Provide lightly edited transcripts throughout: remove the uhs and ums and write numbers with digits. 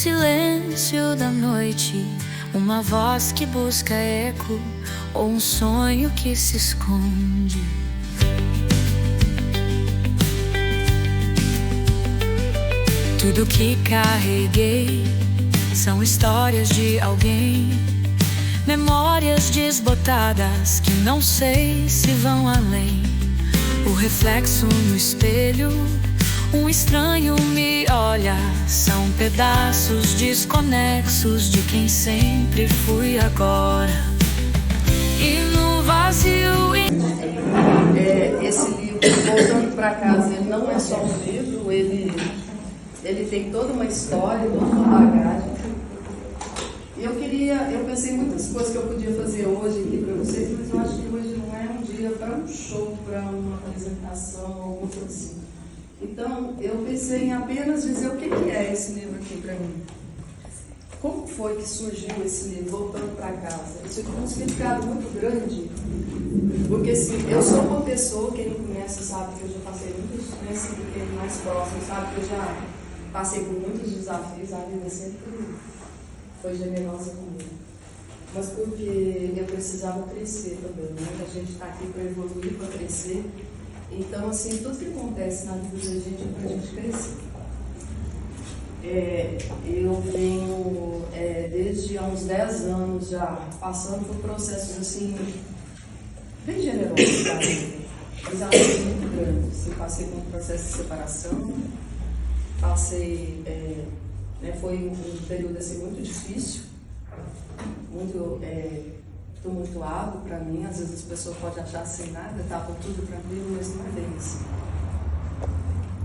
silêncio da noite, uma voz que busca eco, ou um sonho que se esconde. Tudo que carreguei são histórias de alguém, memórias desbotadas que não sei se vão além. O reflexo no espelho, um estranho me olha, são pedaços desconexos de quem sempre fui agora. E no vazio esse livro, Voltando para Casa, ele não é só um livro, ele tem toda uma história, toda uma bagagem. E eu pensei em muitas coisas que eu podia fazer hoje aqui para vocês, mas eu acho que hoje não é um dia para um show, para uma apresentação, alguma coisa assim. Então, eu pensei em apenas dizer o que é esse livro aqui para mim. Como foi que surgiu esse livro, Voltando para Casa? Isso aqui tem um significado muito grande, porque assim, eu sou uma pessoa, quem me conhece sabe que eu já passei muitos, conhece quem é mais próximo, sabe que eu já passei por muitos desafios, a vida sempre foi generosa comigo. Mas porque eu precisava crescer também, né? A gente está aqui para evoluir, para crescer. Então, assim, tudo que acontece na vida da gente é para a gente crescer. Eu venho, desde há uns 10 anos já, passando por processos, assim, bem generosos, sabe? Desafios muito grandes. Eu passei por um processo de separação, foi um período, assim, muito difícil, muito tumultuado para mim. Às vezes as pessoas podem achar assim, nada, estava tudo tranquilo, mas não é bem assim.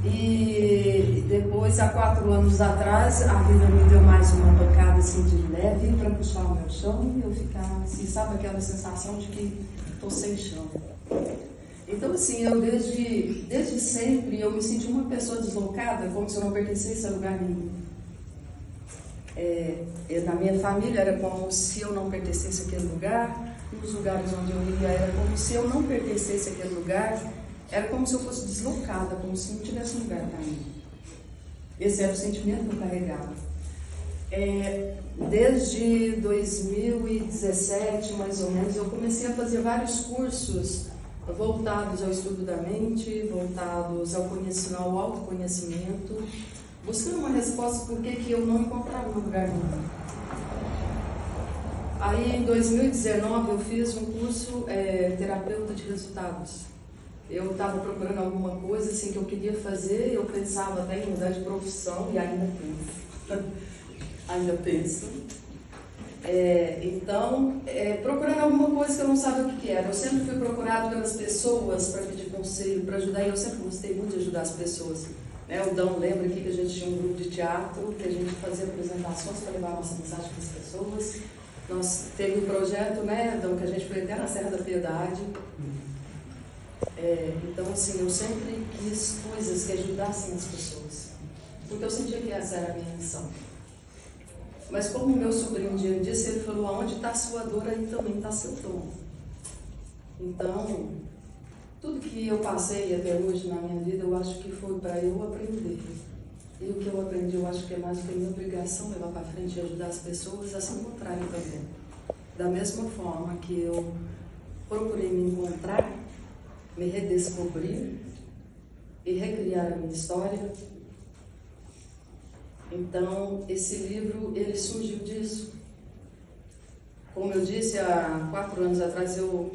E depois, há 4 anos atrás, a vida me deu mais uma pancada assim de leve para puxar o meu chão e eu ficava assim, sabe aquela sensação de que estou sem chão. Então assim, eu desde sempre eu me senti uma pessoa deslocada, como se eu não pertencesse a lugar nenhum. Na minha família era como se eu não pertencesse àquele lugar, nos lugares onde eu ia era como se eu não pertencesse àquele lugar, era como se eu fosse deslocada, como se não tivesse lugar para mim. Esse era o sentimento que eu carregava. Desde 2017, mais ou menos, eu comecei a fazer vários cursos voltados ao estudo da mente, voltados ao autoconhecimento, buscando uma resposta por que eu não encontrava um lugar nenhum. Aí, em 2019, eu fiz um curso terapeuta de resultados. Eu estava procurando alguma coisa assim, que eu queria fazer, eu pensava até em mudar de profissão, e ainda penso. Procurando alguma coisa que eu não sabia o que era. Eu sempre fui procurado pelas pessoas para pedir conselho, para ajudar, e eu sempre gostei muito de ajudar as pessoas. O Dão lembra aqui que a gente tinha um grupo de teatro, que a gente fazia apresentações para levar a nossa mensagem para as pessoas. Nós teve um projeto, Dão, que a gente foi até na Serra da Piedade. Então, assim, eu sempre quis coisas que ajudassem as pessoas, porque eu sentia que essa era a minha missão. Mas como o meu sobrinho um dia me disse, ele falou, aonde está a sua dor, aí também está seu dom. Então, tudo que eu passei até hoje na minha vida, eu acho que foi para eu aprender. E o que eu aprendi, eu acho que é mais que minha obrigação levar para frente e ajudar as pessoas a se encontrarem também. Da mesma forma que eu procurei me encontrar, me redescobrir e recriar a minha história. Então, esse livro, ele surgiu disso. Como eu disse, há 4 anos atrás, eu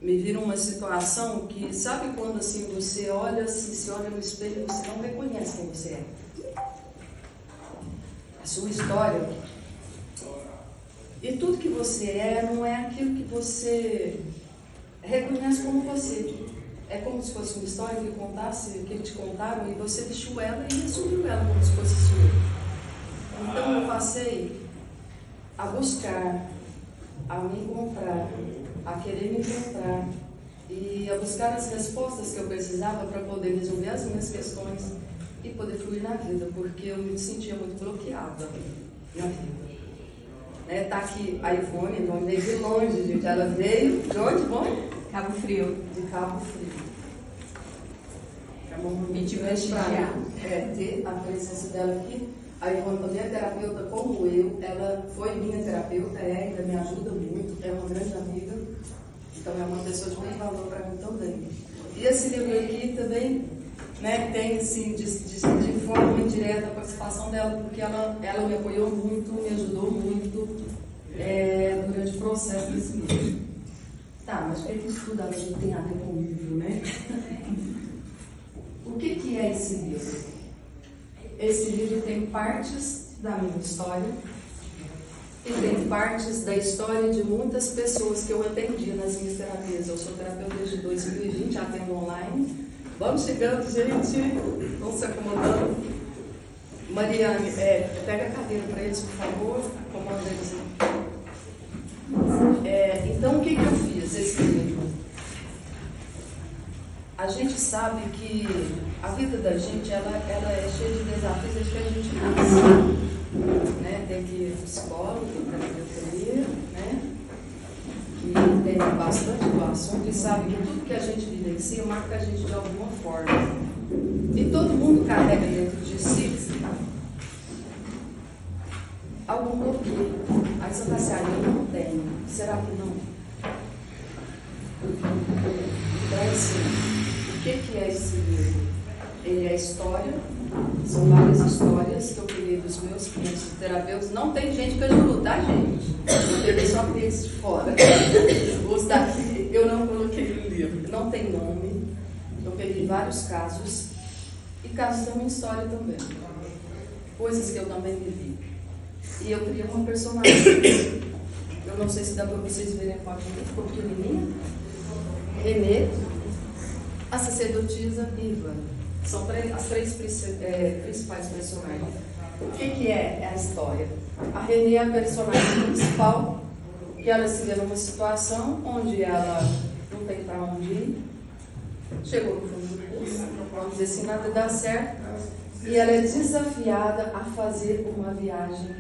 me vi numa situação que, sabe quando assim, você olha, se olha no espelho e você não reconhece quem você é? A sua história. E tudo que você é não é aquilo que você reconhece como você. É como se fosse uma história que te contaram e você vestiu ela e assumiu ela como se fosse sua. Então eu passei a buscar, a me encontrar, a querer me encontrar e a buscar as respostas que eu precisava para poder resolver as minhas questões e poder fluir na vida, porque eu me sentia muito bloqueada na vida. Tá aqui a Ivone, não veio de longe, gente. Ela veio de onde, Ivone? Cabo Frio. De Cabo Frio. É uma Me prestigiar. ter a presença dela aqui. A Ivone também é terapeuta como eu, ela foi minha terapeuta, ainda me ajuda muito, é uma grande amiga, então é uma pessoa de muito valor para mim também. E esse livro aqui também, né, tem assim, de forma indireta a participação dela, porque ela me apoiou muito, me ajudou muito durante o processo desse livro. Tá, mas o que isso tudo a gente tem a ver com o livro, né? O que é esse livro? Esse livro tem partes da minha história e tem partes da história de muitas pessoas que eu atendi nas minhas terapias. Eu sou terapeuta desde 2020, atendo online. Vamos chegando, gente. Vamos se acomodando. Mariane, pega a cadeira para eles, por favor. Acomoda eles. Então, o que eu fiz esse livro? A gente sabe que a vida da gente ela é cheia de desafios desde que a gente nasce. Né? Tem que ir para psicólogo, para terapia, né? Que tem bastante do assunto e sabe que tudo que a gente vivencia marca a gente de alguma forma. E todo mundo carrega dentro de si algum bloqueio. Aí você vai assim, eu não tenho. Será que não? Então, assim, o que é esse livro? Ele é história, são várias histórias que eu peguei dos meus clientes terapeutas. Não tem gente que ajudou, tá, gente? Eu peguei só clientes de fora. Os daqui eu não coloquei no livro. Não tem nome. Eu peguei vários casos. E casos da minha história também. Coisas que eu também vivi. E eu criei uma personagem. Eu não sei se dá para vocês verem a foto aqui, ficou pequenininha. Renê, a sacerdotisa e Ivone. São as três principais personagens. O que é a história? A Renê é a personagem principal, que ela se vê numa situação onde ela não tem para onde ir, chegou no fundo do poço, vamos dizer assim, nada dá certo, e ela é desafiada a fazer uma viagem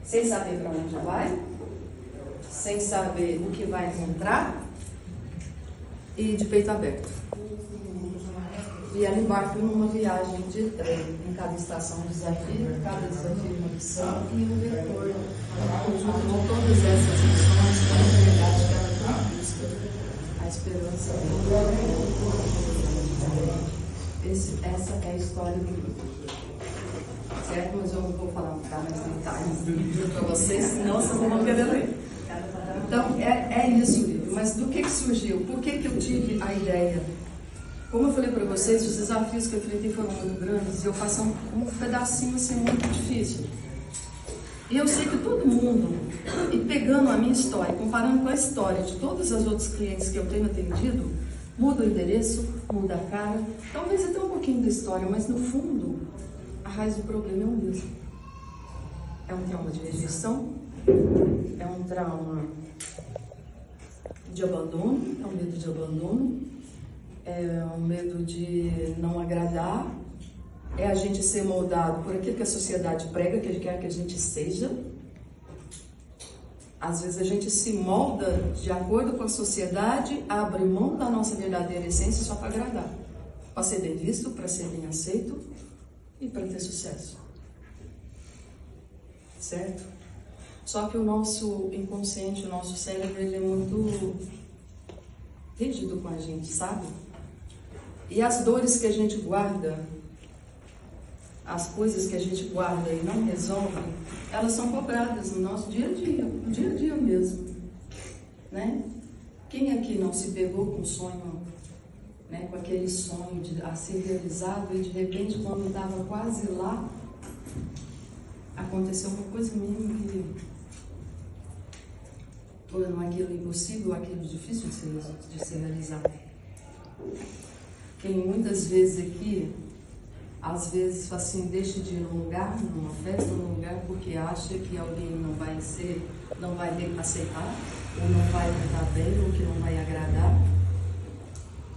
sem saber para onde vai, sem saber o que vai encontrar, e de peito aberto. E ela embarca numa viagem de trem, em cada estação um desafio, cada desafio uma missão e um retorno. Junto com todas essas missões, com a realidade que ela conquista, a esperança essa é a história do livro. Certo? Mas eu não vou falar mais detalhes do livro para vocês, senão vocês não vão querer ler. Então, é isso o livro. Mas do que surgiu? Por que eu tive a ideia? Como eu falei para vocês, os desafios que eu enfrentei foram muito grandes e eu faço um pedacinho assim muito difícil. E eu sei que todo mundo, e pegando a minha história, comparando com a história de todos os outros clientes que eu tenho atendido, muda o endereço, muda a cara, talvez até um pouquinho da história, mas no fundo, a raiz do problema é o mesmo. É um trauma de rejeição, é um trauma de abandono, é um medo de abandono, é um medo de não agradar, é a gente ser moldado por aquilo que a sociedade prega, que quer que a gente seja. Às vezes a gente se molda de acordo com a sociedade, abre mão da nossa verdadeira essência só para agradar, para ser bem visto, para ser bem aceito e para ter sucesso. Certo? Só que o nosso inconsciente, o nosso cérebro, ele é muito rígido com a gente, sabe? E as dores que a gente guarda, as coisas que a gente guarda e não resolve, elas são cobradas no nosso dia a dia, no dia a dia mesmo, né? Quem aqui não se pegou com um sonho, né, com aquele sonho a ser realizado e de repente quando estava quase lá, aconteceu uma coisa mínima que tornou aquilo impossível, aquilo difícil de ser realizado. Quem muitas vezes aqui, às vezes assim, deixa de ir num lugar, numa festa, num lugar, porque acha que alguém não vai aceitar, ou não vai tratar bem, ou que não vai agradar.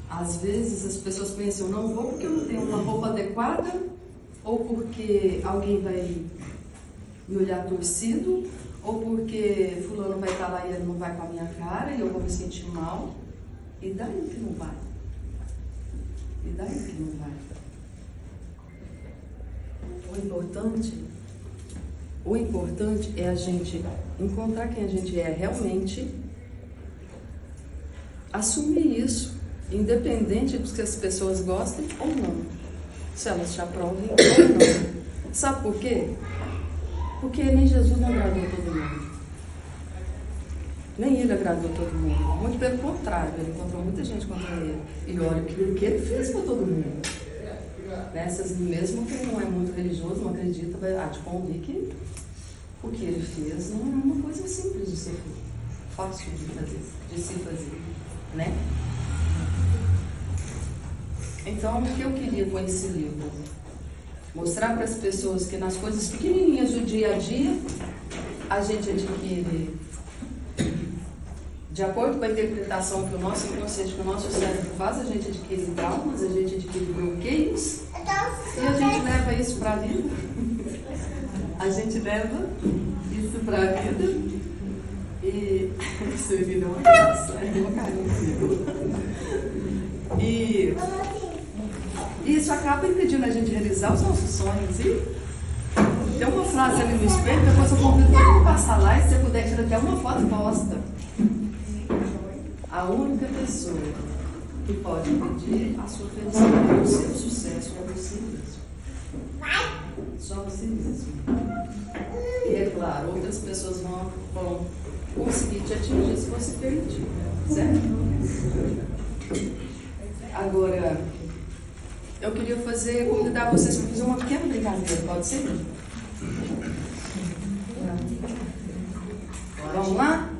Às vezes as pessoas pensam, não vou porque eu não tenho uma roupa adequada, ou porque alguém vai me olhar torcido, ou porque fulano vai estar lá e ele não vai com a minha cara e eu vou me sentir mal. E daí que não vai? E daí que não vai? O importante é a gente encontrar quem a gente é realmente, assumir isso, independente de que as pessoas gostem ou não, se elas te aprovem ou não. Sabe por quê? Porque nem Jesus não agradou todo mundo. Nem ele agradou todo mundo. Muito pelo contrário, ele encontrou muita gente contra ele. E olha o que ele fez para todo mundo. Mesmo quem não é muito religioso, não acredita, vai te convir que o que ele fez não é uma coisa simples de ser feito, fácil de se fazer, né? Então, o que eu queria com esse livro? Mostrar para as pessoas que nas coisas pequenininhas do dia a dia, a gente adquire, de acordo com a interpretação que o nosso inconsciente, que o nosso cérebro faz, a gente adquire traumas, a gente adquire bloqueios, e a gente leva isso para a vida. A gente leva isso para a vida, e isso virou uma graça, uma carinha. E isso acaba impedindo a gente de realizar os nossos sonhos. E tem uma frase ali no espelho, depois eu convido todo mundo a passar lá, e se você puder tirar até uma foto, posta. A única pessoa que pode impedir a sua felicidade, o seu sucesso é você mesmo. Só você mesmo. E é claro, outras pessoas vão conseguir te atingir se você permitir, certo? Agora, eu queria convidar vocês para fazer uma pequena brincadeira, pode ser? Vamos lá?